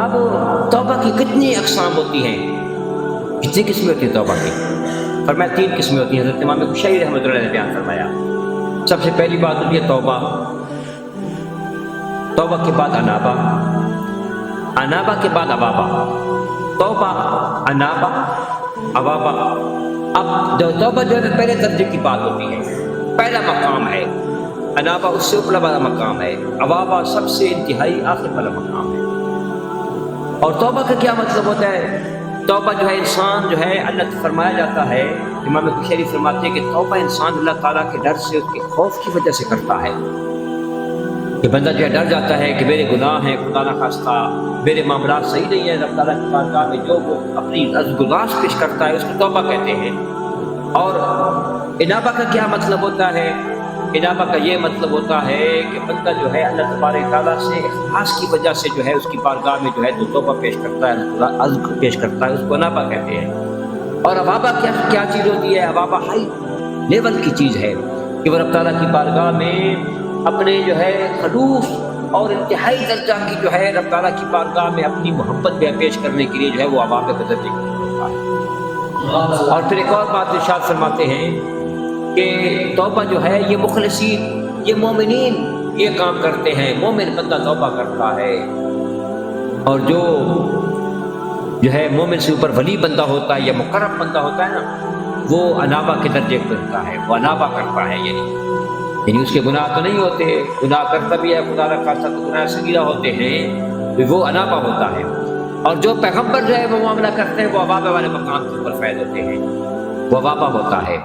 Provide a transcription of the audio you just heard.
اب توبہ کی کتنی اقسام ہوتی ہیں، کتنی قسمیں ہوتی ہیں توبہ کی؟ فرمایا 3 قسمیں ہوتی ہیں۔ حضرت امام کشیری رحمۃ اللہ علیہ نے بیان فرمایا، سب سے پہلی بات ہوتی ہے توبہ، توبہ کے بعد انابہ، انابہ کے بعد اوابہ، توبہ انابہ اوابہ۔ اب توبہ جو ہے پہلے درجے کی بات ہوتی ہے، پہلا مقام ہے، انابہ اس سے اوپر والا مقام ہے، اوابہ سب سے انتہائی آخر والا مقام ہے۔ اور توبہ کا کیا مطلب ہوتا ہے؟ توبہ جو ہے انسان جو ہے اللہ سے فرمایا جاتا ہے، امام کشیری فرماتے ہیں کہ توبہ انسان اللہ تعالیٰ کے ڈر سے، اس کے خوف کی وجہ سے کرتا ہے۔ کہ بندہ جو ہے ڈر جاتا ہے کہ میرے گناہ ہیں، خدا نہ خواستہ میرے معاملات صحیح نہیں ہیں، اللہ تعالیٰ کی بارگاہ میں جو وہ اپنی گزارش پیش کرتا ہے اس کو توبہ کہتے ہیں۔ اور انابہ کا کیا مطلب ہوتا ہے؟ انابہ کا یہ مطلب ہوتا ہے کہ بندہ جو ہے اللہ تبارک تعالیٰ سے اخلاص کی وجہ سے جو ہے اس کی بارگاہ میں جو ہے تو توبہ پیش کرتا ہے، اللہ تعالیٰ عزم پیش کرتا ہے، اس کو انابہ کہتے ہیں۔ اور اوابہ کیا چیز ہوتی ہے؟ اوابہ ہائی لیول کی چیز ہے کہ وہ رب تعالیٰ کی بارگاہ میں اپنے جو ہے خلوص اور انتہائی درجہ کی جو ہے رب تعالیٰ کی بارگاہ میں اپنی محبت پیش کرنے کے لیے جو ہے وہ اوابہ کے درجے کا ہوتا ہے۔ اور پھر ایک اور بات ارشاد فرماتے ہیں کہ توبہ جو ہے یہ مخلصین، یہ مومنین یہ کام کرتے ہیں، مومن بندہ توبہ کرتا ہے۔ اور جو ہے مومن سے اوپر ولی بندہ ہوتا ہے یا مقرب بندہ ہوتا ہے نا، وہ انابہ کے درجے پر ہوتا ہے، وہ انابہ کرتا ہے، یعنی اس کے گناہ تو نہیں ہوتے، گناہ کرتا بھی ہے خدا نہ خواستہ تو گناہ صغیرہ ہوتے ہیں، وہ انابہ ہوتا ہے۔ اور جو پیغمبر جو ہے وہ معاملہ کرتے ہیں وہ اوابہ والے مقام کے اوپر فیض ہوتے ہیں، وہ اوابہ ہوتا ہے۔